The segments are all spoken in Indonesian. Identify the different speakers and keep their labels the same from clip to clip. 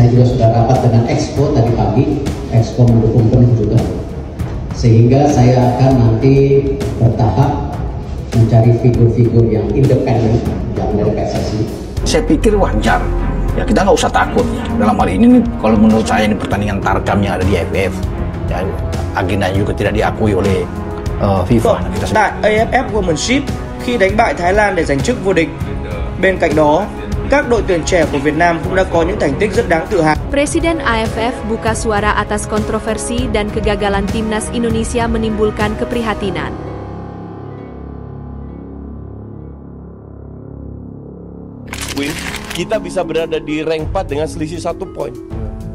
Speaker 1: Saya juga sudah rapat dengan Exco tadi pagi, Exco mendukung penuh juga. Sehingga saya akan nanti bertahap mencari figur-figur yang independen yang dari PSSI.
Speaker 2: Saya pikir wajar, ya kita nggak usah takut. Dalam hal ini nih, kalau menurut saya ini pertandingan tarkam yang ada di AFF, ya, agenda juga tidak diakui oleh FIFA.
Speaker 3: Tại AFF Womenship khi đánh bại Thái Lan để giành chức vô địch. Bên cạnh đó, các đội tuyển trẻ của Việt Nam cũng đã có những thành tích rất đáng tự hào.
Speaker 4: Presiden AFF buka suara atas kontroversi dan kegagalan timnas Indonesia menimbulkan keprihatinan.
Speaker 5: Kita bisa berada di rank 4 dengan selisih 1 poin.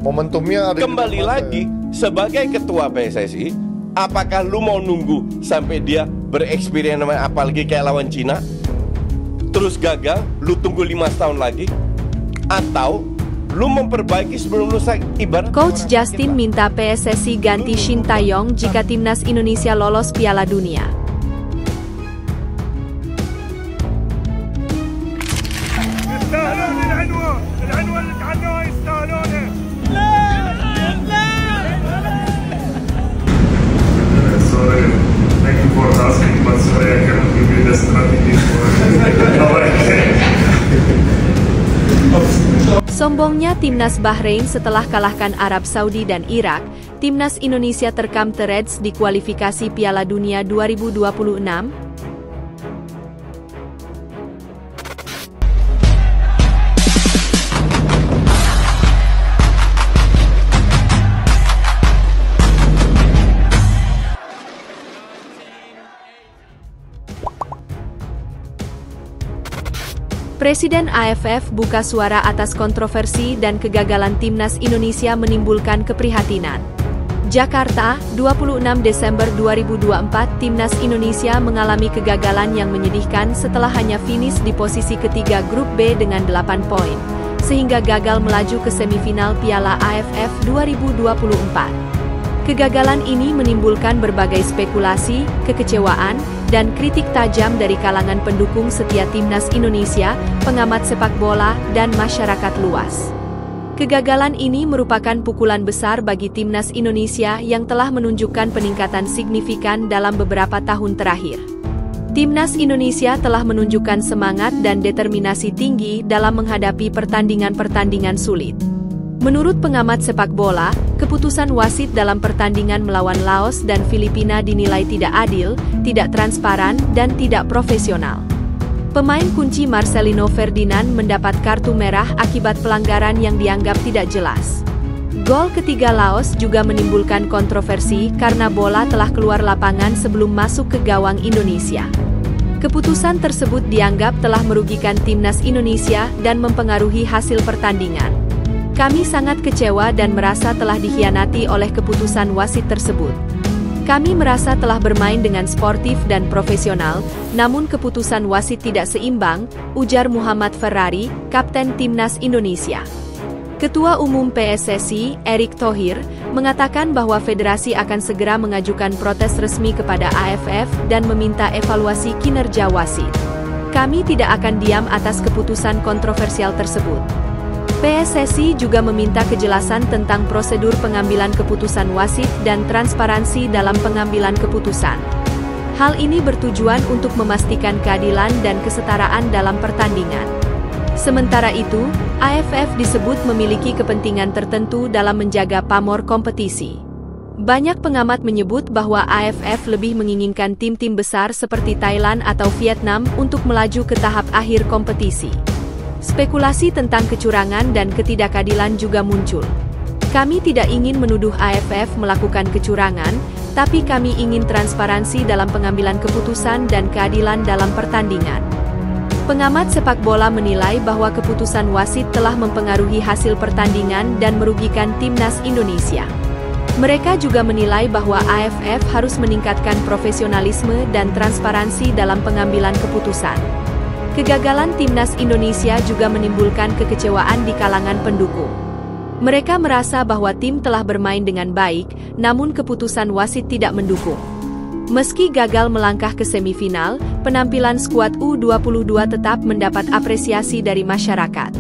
Speaker 6: Momentumnya ada.
Speaker 5: Kembali lagi sebagai ketua PSSI, apakah lu mau nunggu sampai dia bereksperimen, apalagi kayak lawan Cina, terus gagal, lu tunggu 5 tahun lagi, atau lu memperbaiki sebelum lu ibarat.
Speaker 4: Coach Justin minta PSSI ganti Shin Tae-yong jika timnas Indonesia lolos Piala Dunia. Sombongnya timnas Bahrain setelah kalahkan Arab Saudi dan Irak, timnas Indonesia terkam tereds di kualifikasi Piala Dunia 2026. Presiden AFF buka suara atas kontroversi dan kegagalan timnas Indonesia menimbulkan keprihatinan. Jakarta, 26 Desember 2024, timnas Indonesia mengalami kegagalan yang menyedihkan setelah hanya finish di posisi ketiga grup B dengan 8 poin, sehingga gagal melaju ke semifinal Piala AFF 2024. Kegagalan ini menimbulkan berbagai spekulasi, kekecewaan, dan kritik tajam dari kalangan pendukung setia timnas Indonesia, pengamat sepak bola, dan masyarakat luas. Kegagalan ini merupakan pukulan besar bagi timnas Indonesia yang telah menunjukkan peningkatan signifikan dalam beberapa tahun terakhir. Timnas Indonesia telah menunjukkan semangat dan determinasi tinggi dalam menghadapi pertandingan-pertandingan sulit. Menurut pengamat sepak bola, keputusan wasit dalam pertandingan melawan Laos dan Filipina dinilai tidak adil, tidak transparan, dan tidak profesional. Pemain kunci Marcelino Ferdinand mendapat kartu merah akibat pelanggaran yang dianggap tidak jelas. Gol ketiga Laos juga menimbulkan kontroversi karena bola telah keluar lapangan sebelum masuk ke gawang Indonesia. Keputusan tersebut dianggap telah merugikan timnas Indonesia dan mempengaruhi hasil pertandingan. Kami sangat kecewa dan merasa telah dikhianati oleh keputusan wasit tersebut. Kami merasa telah bermain dengan sportif dan profesional, namun keputusan wasit tidak seimbang, ujar Muhammad Ferrari, Kapten Timnas Indonesia. Ketua Umum PSSI, Erick Thohir, mengatakan bahwa federasi akan segera mengajukan protes resmi kepada AFF dan meminta evaluasi kinerja wasit. Kami tidak akan diam atas keputusan kontroversial tersebut. PSSI juga meminta kejelasan tentang prosedur pengambilan keputusan wasit dan transparansi dalam pengambilan keputusan. Hal ini bertujuan untuk memastikan keadilan dan kesetaraan dalam pertandingan. Sementara itu, AFF disebut memiliki kepentingan tertentu dalam menjaga pamor kompetisi. Banyak pengamat menyebut bahwa AFF lebih menginginkan tim-tim besar seperti Thailand atau Vietnam untuk melaju ke tahap akhir kompetisi. Spekulasi tentang kecurangan dan ketidakadilan juga muncul. Kami tidak ingin menuduh AFF melakukan kecurangan, tapi kami ingin transparansi dalam pengambilan keputusan dan keadilan dalam pertandingan. Pengamat sepak bola menilai bahwa keputusan wasit telah mempengaruhi hasil pertandingan dan merugikan timnas Indonesia. Mereka juga menilai bahwa AFF harus meningkatkan profesionalisme dan transparansi dalam pengambilan keputusan. Kegagalan timnas Indonesia juga menimbulkan kekecewaan di kalangan pendukung. Mereka merasa bahwa tim telah bermain dengan baik, namun keputusan wasit tidak mendukung. Meski gagal melangkah ke semifinal, penampilan skuad U22 tetap mendapat apresiasi dari masyarakat.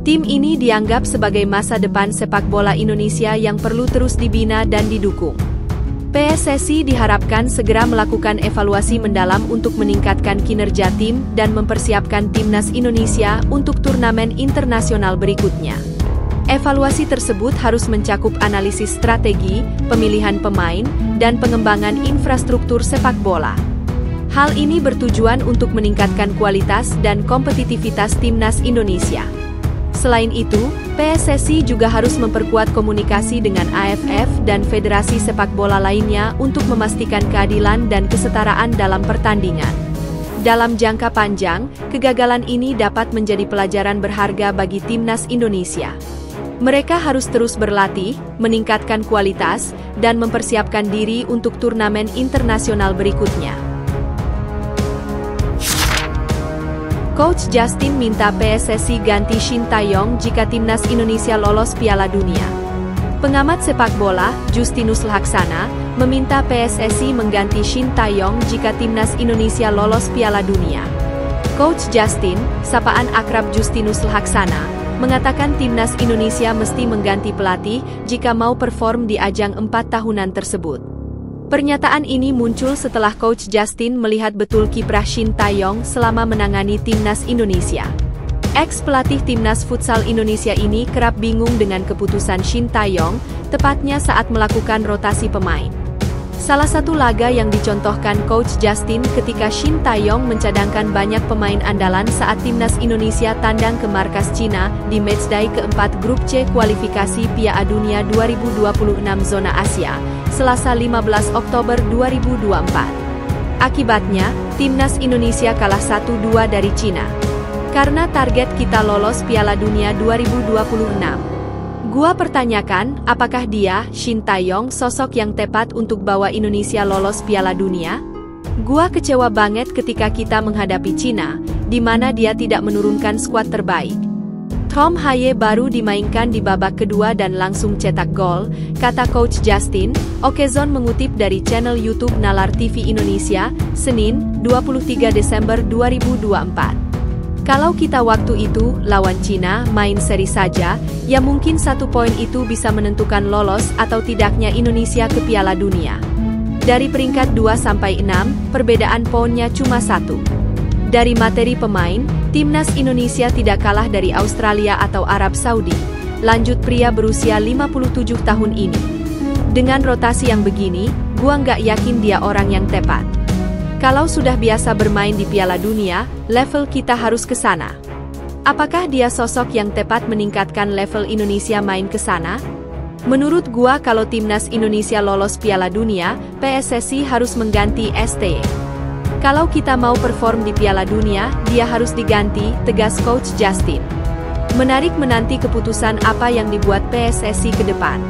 Speaker 4: Tim ini dianggap sebagai masa depan sepak bola Indonesia yang perlu terus dibina dan didukung. PSSI diharapkan segera melakukan evaluasi mendalam untuk meningkatkan kinerja tim dan mempersiapkan timnas Indonesia untuk turnamen internasional berikutnya. Evaluasi tersebut harus mencakup analisis strategi, pemilihan pemain, dan pengembangan infrastruktur sepak bola. Hal ini bertujuan untuk meningkatkan kualitas dan kompetitivitas timnas Indonesia. Selain itu, PSSI juga harus memperkuat komunikasi dengan AFF dan federasi sepak bola lainnya untuk memastikan keadilan dan kesetaraan dalam pertandingan. Dalam jangka panjang, kegagalan ini dapat menjadi pelajaran berharga bagi timnas Indonesia. Mereka harus terus berlatih, meningkatkan kualitas, dan mempersiapkan diri untuk turnamen internasional berikutnya. Coach Justin minta PSSI ganti Shin Tae-yong jika timnas Indonesia lolos Piala Dunia. Pengamat sepak bola, Justinus Laksana, meminta PSSI mengganti Shin Tae-yong jika timnas Indonesia lolos Piala Dunia. Coach Justin, sapaan akrab Justinus Laksana, mengatakan timnas Indonesia mesti mengganti pelatih jika mau perform di ajang 4 tahunan tersebut. Pernyataan ini muncul setelah Coach Justin melihat betul kiprah Shin Tae-yong selama menangani timnas Indonesia. Ex-pelatih timnas futsal Indonesia ini kerap bingung dengan keputusan Shin Tae-yong, tepatnya saat melakukan rotasi pemain. Salah satu laga yang dicontohkan Coach Justin ketika Shin Tae-yong mencadangkan banyak pemain andalan saat timnas Indonesia tandang ke markas Cina di matchday keempat grup C kualifikasi Piala Dunia 2026 zona Asia, Selasa 15 Oktober 2024. Akibatnya, timnas Indonesia kalah 1-2 dari Cina. Karena target kita lolos Piala Dunia 2026. Gua pertanyakan, apakah dia, Shin Tae-yong, sosok yang tepat untuk bawa Indonesia lolos Piala Dunia? Gua kecewa banget ketika kita menghadapi Cina, di mana dia tidak menurunkan skuad terbaik. Tom Haye baru dimainkan di babak kedua dan langsung cetak gol, kata Coach Justin. Okezon mengutip dari channel YouTube Nalar TV Indonesia, Senin, 23 Desember 2024. Kalau kita waktu itu, lawan Cina, main seri saja, ya mungkin 1 poin itu bisa menentukan lolos atau tidaknya Indonesia ke Piala Dunia. Dari peringkat 2-6, perbedaan poinnya cuma 1. Dari materi pemain, timnas Indonesia tidak kalah dari Australia atau Arab Saudi. Lanjut pria berusia 57 tahun ini. Dengan rotasi yang begini, gua nggak yakin dia orang yang tepat. Kalau sudah biasa bermain di Piala Dunia, level kita harus ke sana. Apakah dia sosok yang tepat meningkatkan level Indonesia main ke sana? Menurut gua kalau timnas Indonesia lolos Piala Dunia, PSSI harus mengganti ST. Kalau kita mau perform di Piala Dunia, dia harus diganti, tegas Coach Justin. Menarik menanti keputusan apa yang dibuat PSSI ke depan.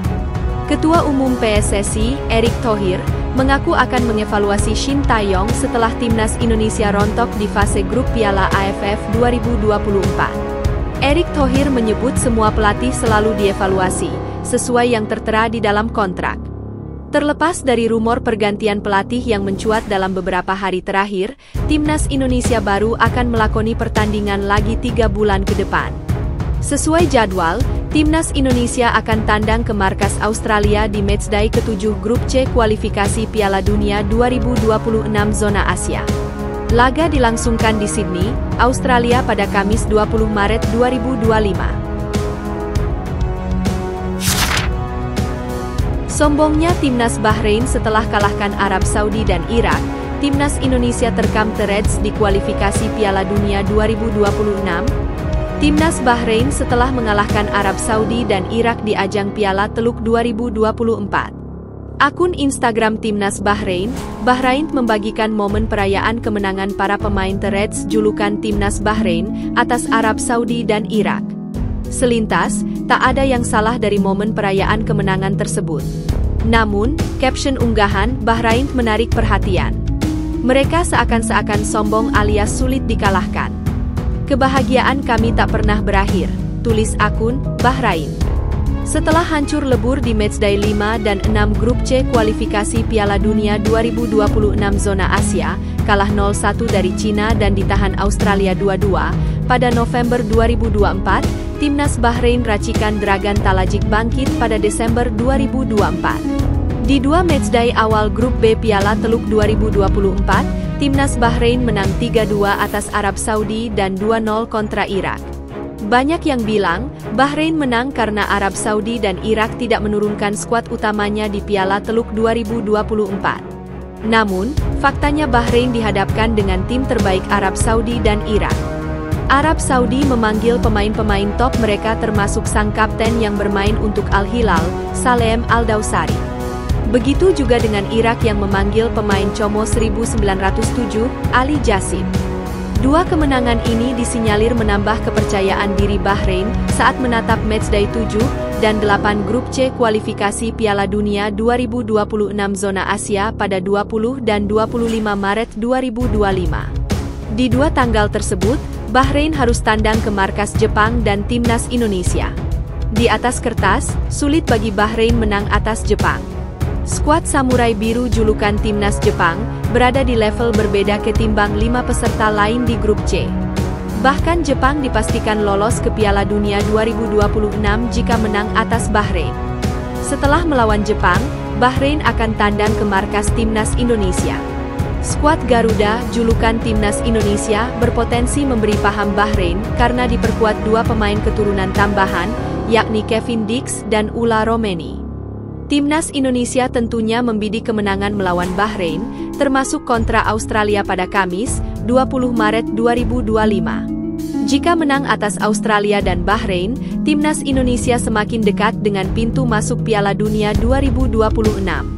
Speaker 4: Ketua Umum PSSI, Erick Thohir, mengaku akan mengevaluasi Shin Tae-yong setelah timnas Indonesia rontok di fase grup Piala AFF 2024. Erick Thohir menyebut semua pelatih selalu dievaluasi, sesuai yang tertera di dalam kontrak. Terlepas dari rumor pergantian pelatih yang mencuat dalam beberapa hari terakhir, timnas Indonesia baru akan melakoni pertandingan lagi 3 bulan ke depan. Sesuai jadwal, timnas Indonesia akan tandang ke markas Australia di matchday ke-7 grup C kualifikasi Piala Dunia 2026 zona Asia. Laga dilangsungkan di Sydney, Australia pada Kamis 20 Maret 2025. Sombongnya timnas Bahrain setelah kalahkan Arab Saudi dan Irak, timnas Indonesia terkam The Reds di kualifikasi Piala Dunia 2026. Timnas Bahrain setelah mengalahkan Arab Saudi dan Irak di ajang Piala Teluk 2024. Akun Instagram Timnas Bahrain membagikan momen perayaan kemenangan para pemain The Reds julukan Timnas Bahrain atas Arab Saudi dan Irak. Selintas, tak ada yang salah dari momen perayaan kemenangan tersebut. Namun, caption unggahan Bahrain menarik perhatian. Mereka seakan-akan sombong alias sulit dikalahkan. Kebahagiaan kami tak pernah berakhir, tulis akun Bahrain. Setelah hancur lebur di matchday 5 dan 6 grup C kualifikasi Piala Dunia 2026 zona Asia, kalah 0-1 dari Cina dan ditahan Australia 2-2, pada November 2024, timnas Bahrain racikan Dragan Talajik bangkit pada Desember 2024. Di dua matchday awal grup B Piala Teluk 2024, timnas Bahrain menang 3-2 atas Arab Saudi dan 2-0 kontra Irak. Banyak yang bilang, Bahrain menang karena Arab Saudi dan Irak tidak menurunkan skuad utamanya di Piala Teluk 2024. Namun, faktanya Bahrain dihadapkan dengan tim terbaik Arab Saudi dan Irak. Arab Saudi memanggil pemain-pemain top mereka termasuk sang kapten yang bermain untuk Al-Hilal, Salem Al-Dawsari. Begitu juga dengan Irak yang memanggil pemain Como 1907, Ali Jassim. Dua kemenangan ini disinyalir menambah kepercayaan diri Bahrain saat menatap matchday 7 dan 8 grup C kualifikasi Piala Dunia 2026 zona Asia pada 20 dan 25 Maret 2025. Di dua tanggal tersebut, Bahrain harus tandang ke markas Jepang dan timnas Indonesia. Di atas kertas, sulit bagi Bahrain menang atas Jepang. Skuad Samurai Biru julukan timnas Jepang berada di level berbeda ketimbang 5 peserta lain di grup C. Bahkan Jepang dipastikan lolos ke Piala Dunia 2026 jika menang atas Bahrain. Setelah melawan Jepang, Bahrain akan tandang ke markas timnas Indonesia. Skuad Garuda julukan timnas Indonesia berpotensi memberi paham Bahrain karena diperkuat dua pemain keturunan tambahan, yakni Kevin Dix dan Ula Romeni. Timnas Indonesia tentunya membidik kemenangan melawan Bahrain, termasuk kontra Australia pada Kamis, 20 Maret 2025. Jika menang atas Australia dan Bahrain, timnas Indonesia semakin dekat dengan pintu masuk Piala Dunia 2026.